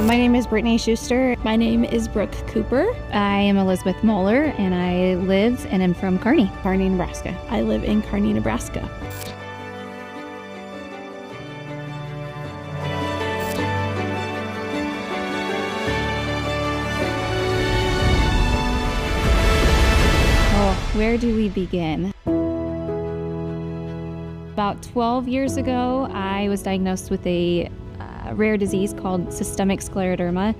My name is Brittany Schuster. My name is Brooke Cooper. I am Elizabeth Muller, and I live and am from Kearney, Nebraska. I live in Kearney, Nebraska. Where do we begin? About 12 years ago, I was diagnosed with a rare disease called systemic scleroderma.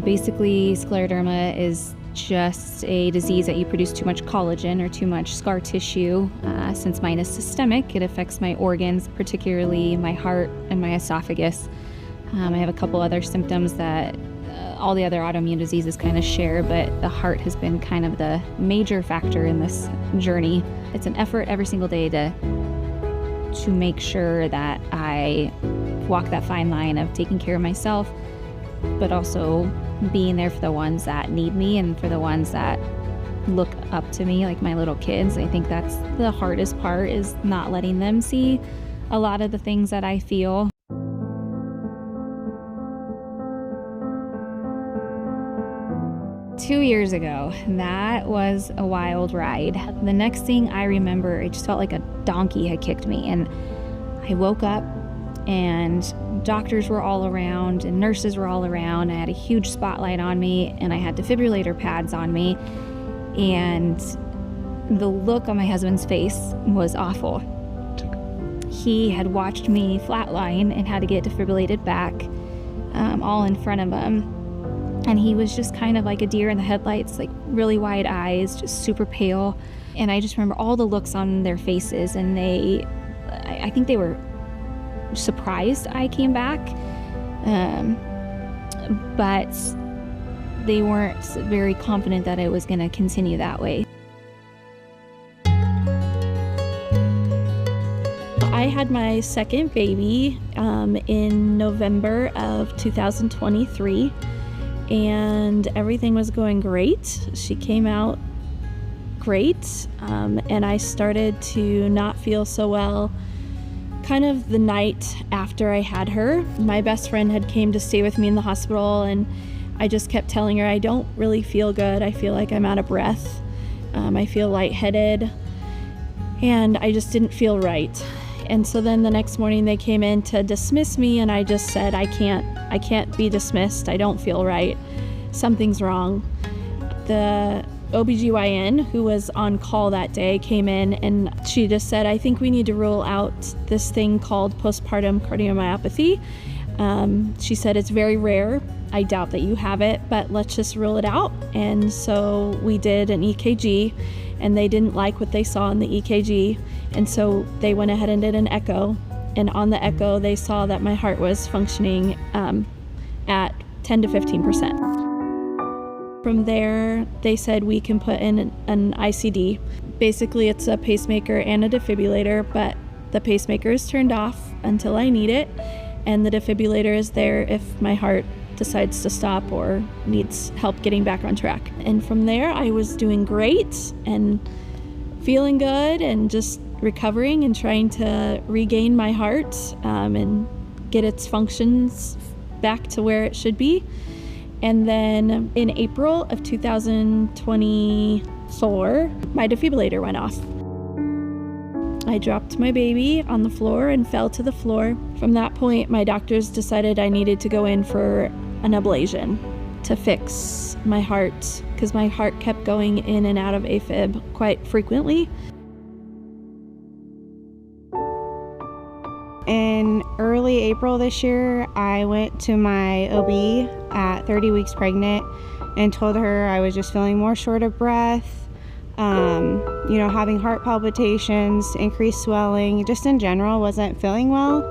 Basically, scleroderma is just a disease that you produce too much collagen or too much scar tissue. Since mine is systemic, it affects my organs, particularly my heart and my esophagus. I have a couple other symptoms that all the other autoimmune diseases kind of share, but the heart has been kind of the major factor in this journey. It's an effort every single day to make sure that I walk that fine line of taking care of myself, but also being there for the ones that need me and for the ones that look up to me, like my little kids. I think that's the hardest part, is not letting them see a lot of the things that I feel. Two years ago, that was a wild ride. The next thing I remember, it just felt like a donkey had kicked me, and I woke up and doctors were all around and nurses were all around. I had a huge spotlight on me and I had defibrillator pads on me, and the look on my husband's face was awful. He had watched me flatline and had to get defibrillated back, all in front of him. And he was just kind of like a deer in the headlights, like really wide eyes, just super pale. And I just remember all the looks on their faces, and I think they were surprised I came back, but they weren't very confident that it was going to continue that way. I had my second baby in November of 2023. And everything was going great. She came out great, and I started to not feel so well kind of the night after I had her. My best friend had came to stay with me in the hospital, and I just kept telling her, I don't really feel good. I feel like I'm out of breath. I feel lightheaded, and I just didn't feel right. And so then the next morning they came in to dismiss me, and I just said, I can't be dismissed. I don't feel right. Something's wrong. The OBGYN who was on call that day came in, and she just said, I think we need to rule out this thing called postpartum cardiomyopathy. She said, it's very rare. I doubt that you have it, but let's just rule it out. And so we did an EKG, and they didn't like what they saw in the EKG. And so they went ahead and did an echo. And on the echo, they saw that my heart was functioning at 10 to 15%. From there, they said we can put in an ICD. Basically, it's a pacemaker and a defibrillator, but the pacemaker is turned off until I need it, and the defibrillator is there if my heart decides to stop or needs help getting back on track. And from there, I was doing great and feeling good and just recovering and trying to regain my heart and get its functions back to where it should be. And then in April of 2024, my defibrillator went off. I dropped my baby on the floor and fell to the floor. From that point, my doctors decided I needed to go in for an ablation to fix my heart, because my heart kept going in and out of AFib quite frequently. In early April this year, I went to my OB at 30 weeks pregnant and told her I was just feeling more short of breath, having heart palpitations, increased swelling, just in general wasn't feeling well.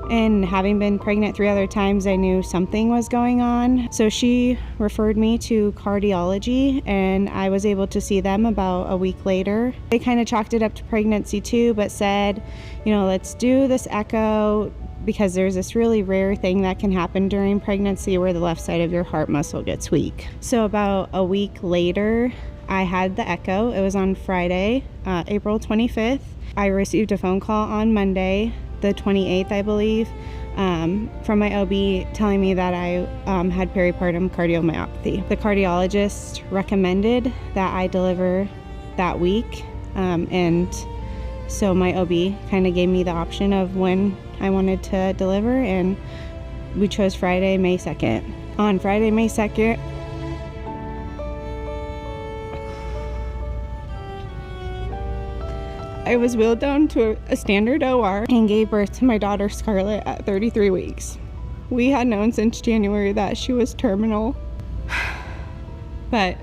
And having been pregnant 3 other times, I knew something was going on. So she referred me to cardiology, and I was able to see them about a week later. They kind of chalked it up to pregnancy too, but said, let's do this echo, because there's this really rare thing that can happen during pregnancy where the left side of your heart muscle gets weak. So about a week later, I had the echo. It was on Friday, April 25th. I received a phone call on Monday the 28th, I believe, from my OB telling me that I had peripartum cardiomyopathy. The cardiologist recommended that I deliver that week, and so my OB kind of gave me the option of when I wanted to deliver, and we chose Friday, May 2nd. On Friday, May 2nd, I was wheeled down to a standard OR and gave birth to my daughter Scarlett at 33 weeks. We had known since January that she was terminal, but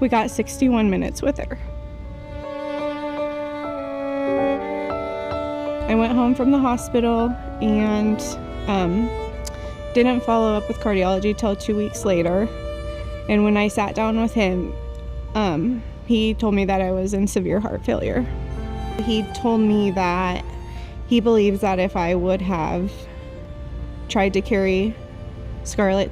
we got 61 minutes with her. I went home from the hospital and didn't follow up with cardiology till 2 weeks later. And when I sat down with him, he told me that I was in severe heart failure. He told me that he believes that if I would have tried to carry Scarlett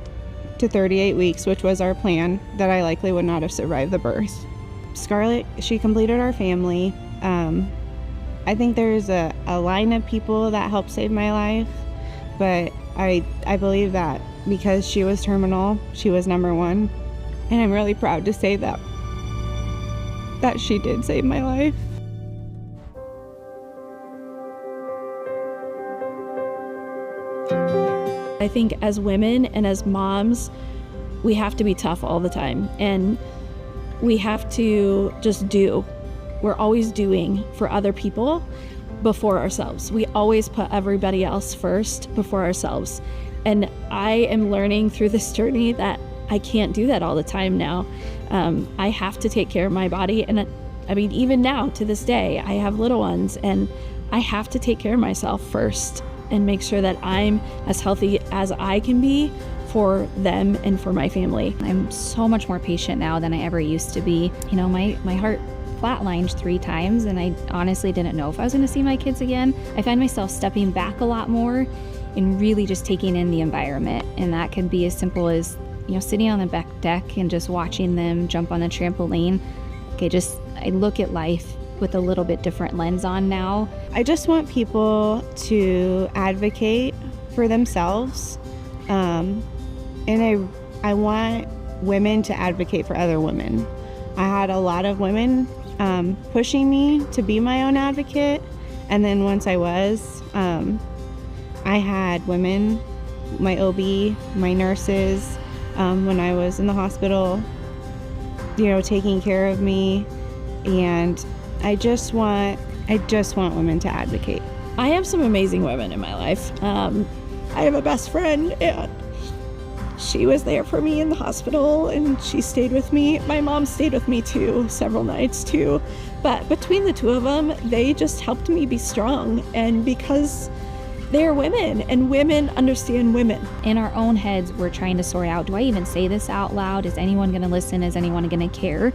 to 38 weeks, which was our plan, that I likely would not have survived the birth. Scarlett, she completed our family. I think there's a line of people that helped save my life, but I believe that because she was terminal, she was number one. And I'm really proud to say that she did save my life. I think as women and as moms, we have to be tough all the time, and we have to just do. We're always doing for other people before ourselves. We always put everybody else first before ourselves. And I am learning through this journey that I can't do that all the time now. I have to take care of my body. And I mean, even now to this day, I have little ones, and I have to take care of myself first and make sure that I'm as healthy as I can be for them and for my family. I'm so much more patient now than I ever used to be. You know, my heart flatlined 3 times, and I honestly didn't know if I was going to see my kids again. I find myself stepping back a lot more and really just taking in the environment, and that can be as simple as, you know, sitting on the back deck and just watching them jump on the trampoline. I look at life with a little bit different lens on now. I just want people to advocate for themselves, and I want women to advocate for other women. I had a lot of women pushing me to be my own advocate, and then once I was, I had women, my OB, my nurses, when I was in the hospital, you know, taking care of me, and I just want women to advocate. I have some amazing women in my life. I have a best friend, and she was there for me in the hospital, and she stayed with me. My mom stayed with me too, several nights too. But between the two of them, they just helped me be strong. And because they're women, and women understand women. In our own heads, we're trying to sort out, do I even say this out loud? Is anyone going to listen? Is anyone going to care?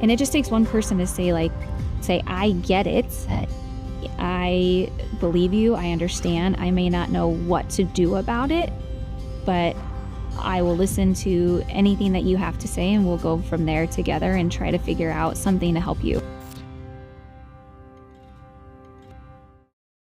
And it just takes one person to say, I get it. I believe you. I understand. I may not know what to do about it, but I will listen to anything that you have to say, and we'll go from there together and try to figure out something to help you.